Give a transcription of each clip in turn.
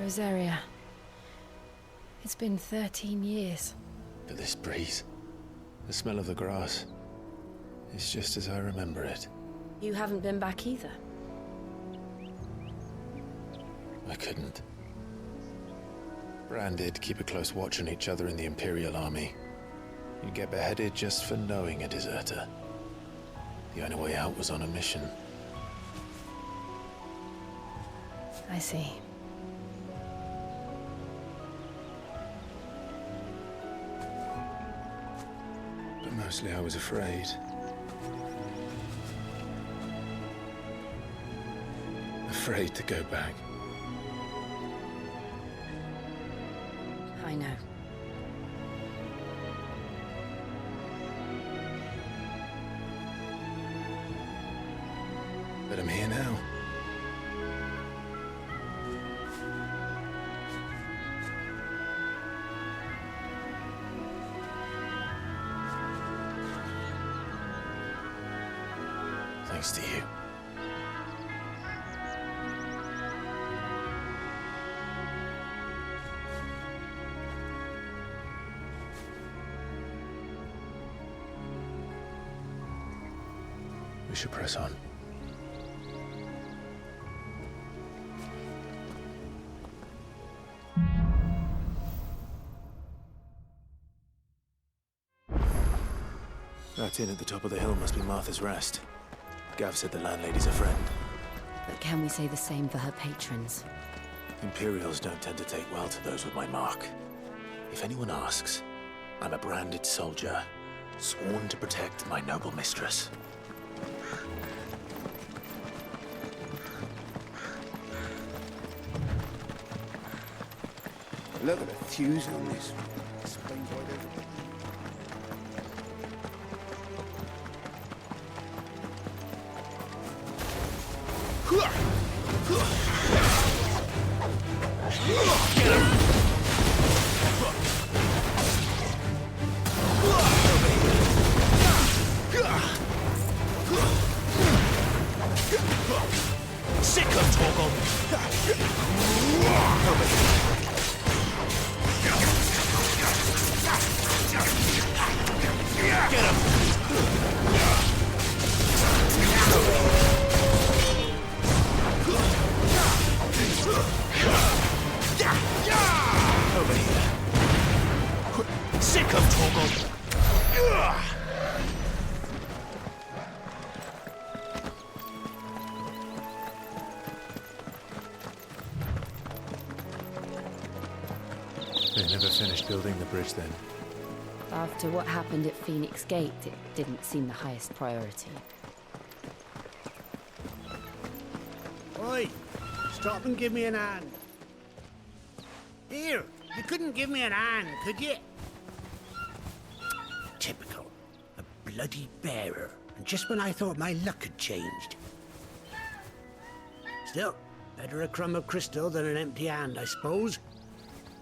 Rosaria. It's been 13 years. But this breeze, the smell of the grass, it's just as I remember it. You haven't been back either. I couldn't. Branded, keep a close watch on each other in the Imperial Army. You'd get beheaded just for knowing a deserter. The only way out was on a mission. I see. But mostly I was afraid. Afraid to go back. I know. But I'm here now. Thanks to you. We should press on. That inn at the top of the hill must be Martha's Rest. Gav said the landlady's a friend. But can we say the same for her patrons? Imperials don't tend to take well to those with my mark. If anyone asks, I'm a branded soldier, sworn to protect my noble mistress. Look at the fuse on this. Explains why there's Sick of Torgal! Get him! Over here. Sick of Torgal! They never finished building the bridge then. After what happened at Phoenix Gate, it didn't seem the highest priority. Oi! Stop and give me an hand. Here, you couldn't give me an hand, could you? Typical. A bloody bearer. And just when I thought my luck had changed. Still, better a crumb of crystal than an empty hand, I suppose.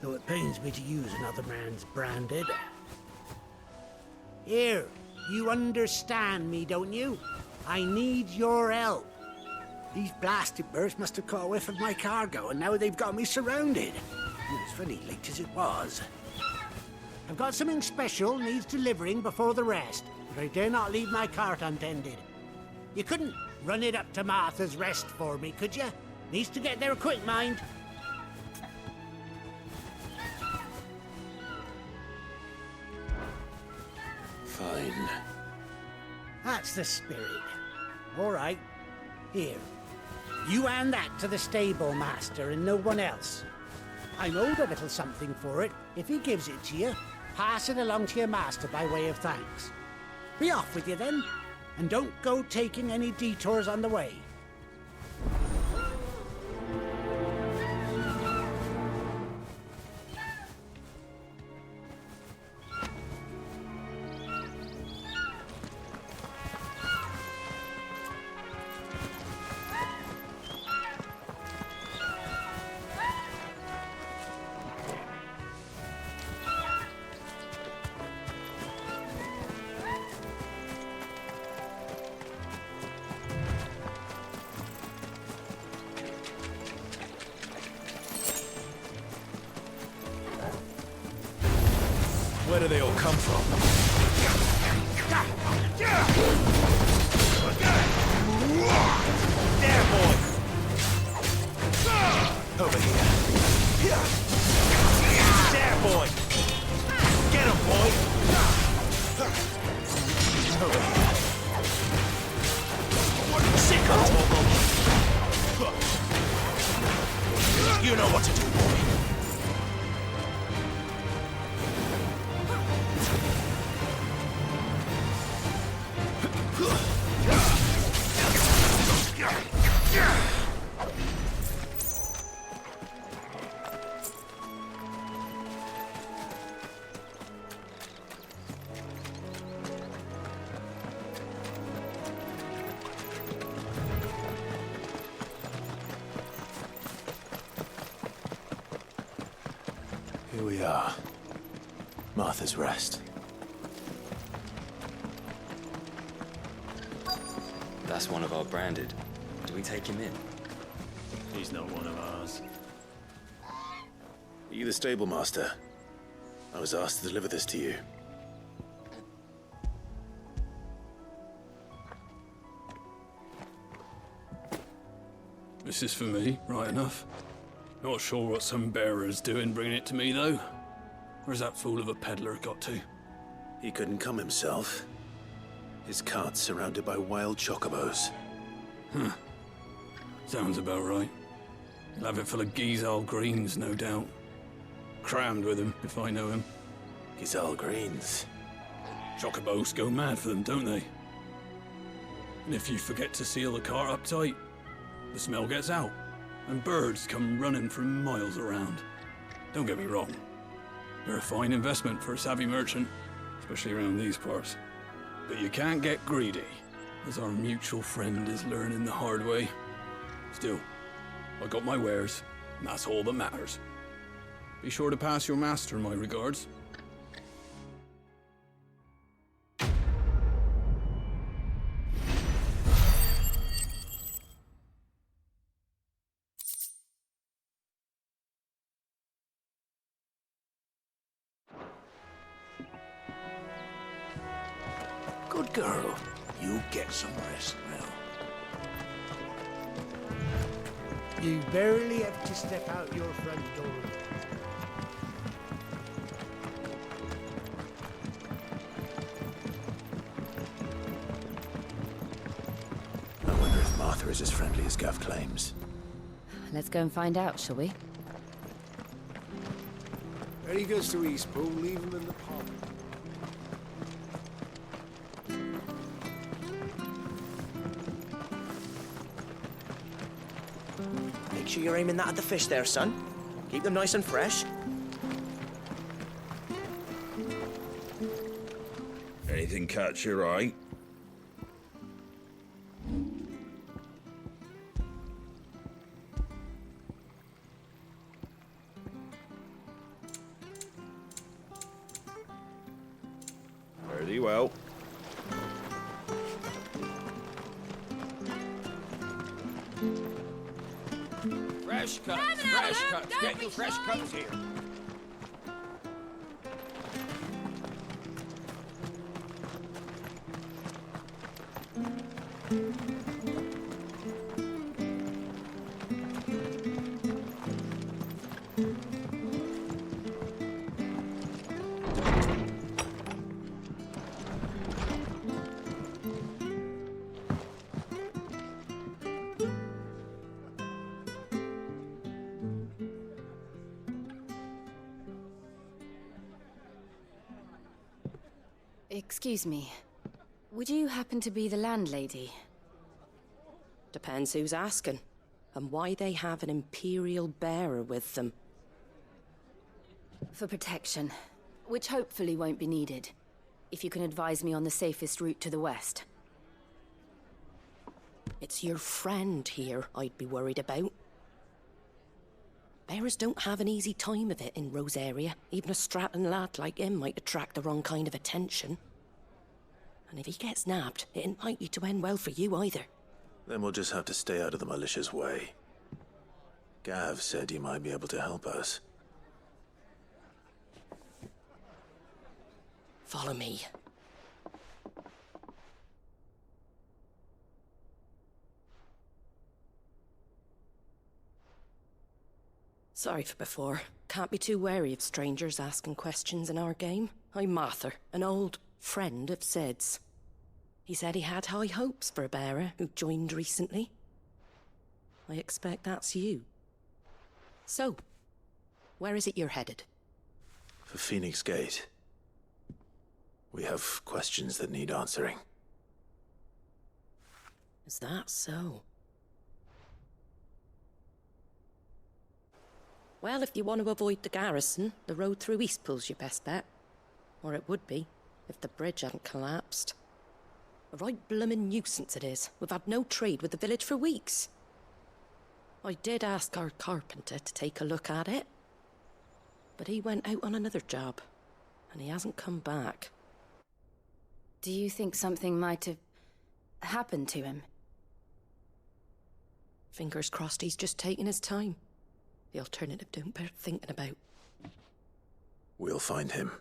Though it pains me to use another man's branded. Here, you understand me, don't you? I need your help. These blasted birds must have caught a whiff of my cargo, and now they've got me surrounded. It's funny, late as it was. I've got something special needs delivering before the rest, but I dare not leave my cart untended. You couldn't run it up to Martha's Rest for me, could you? Needs to get there quick, mind. Fine. That's the spirit. All right. Here. You hand that to the stable master and no one else. I'm owed a little something for it. If he gives it to you, pass it along to your master by way of thanks. Be off with you then, and don't go taking any detours on the way. Where do they all come from? There, boy! Over here. There, boy! Get him, boy! Over here. Sicko, Togo! You know what to do, boy. Here we are. Martha's Rest. That's one of our branded. Do we take him in? He's not one of ours. Are you the stable master? I was asked to deliver this to you. This is for me, right enough. Not sure what some bearer's doing bringing it to me, though. Where's that fool of a peddler got to? He couldn't come himself. His cart's surrounded by wild chocobos. Sounds about right. He'll have it full of Gizal greens, no doubt. Crammed with him, if I know him. Gizal greens. Chocobos go mad for them, don't they? And if you forget to seal the cart up tight, the smell gets out, and birds come running from miles around. Don't get me wrong. They're a fine investment for a savvy merchant, especially around these parts. But you can't get greedy, as our mutual friend is learning the hard way. Still, I got my wares, and that's all that matters. Be sure to pass your master my regards. Good girl. You get some rest now. You barely have to step out your front door. I wonder if Martha is as friendly as Gav claims. Let's go and find out, shall we? When he goes to Eastpool, leave him in the pond. Make sure you're aiming that at the fish there, son. Keep them nice and fresh. Anything catch your eye? Pretty well. Fresh cuts, fresh cuts. Get your fresh cuts here. Excuse me. Would you happen to be the landlady? Depends who's asking, and why they have an Imperial bearer with them. For protection, which hopefully won't be needed. If you can advise me on the safest route to the west. It's your friend here I'd be worried about. Bearers don't have an easy time of it in Rosaria. Even a Stratton lad like him might attract the wrong kind of attention. And if he gets nabbed, it ain't likely to end well for you either. Then we'll just have to stay out of the malicious way. Gav said you might be able to help us. Follow me. Sorry for before. Can't be too wary of strangers asking questions in our game. I'm Martha, an old friend of Sid's. He said he had high hopes for a bearer who joined recently. I expect that's you. So, where is it you're headed? For Phoenix Gate. We have questions that need answering. Is that so? Well, if you want to avoid the garrison, the road through Eastpool's your best bet. Or it would be, if the bridge hadn't collapsed. A right bloomin' nuisance it is. We've had no trade with the village for weeks. I did ask our carpenter to take a look at it. But he went out on another job, and he hasn't come back. Do you think something might have happened to him? Fingers crossed he's just taking his time. The alternative don't bear thinking about. We'll find him.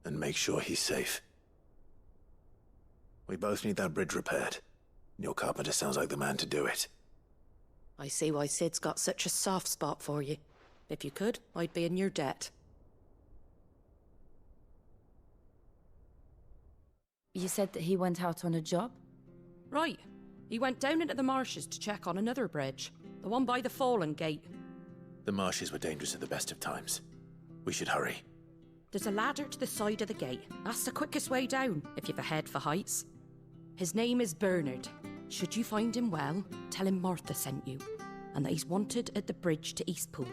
And make sure he's safe. We both need that bridge repaired. Your carpenter sounds like the man to do it. I see why Sid's got such a soft spot for you. If you could, I'd be in your debt. You said that he went out on a job? Right. He went down into the marshes to check on another bridge. The one by the Fallen Gate. The marshes were dangerous at the best of times. We should hurry. There's a ladder to the side of the gate. That's the quickest way down, if you've a head for heights. His name is Bernard. Should you find him well, tell him Martha sent you, and that he's wanted at the bridge to Eastpool.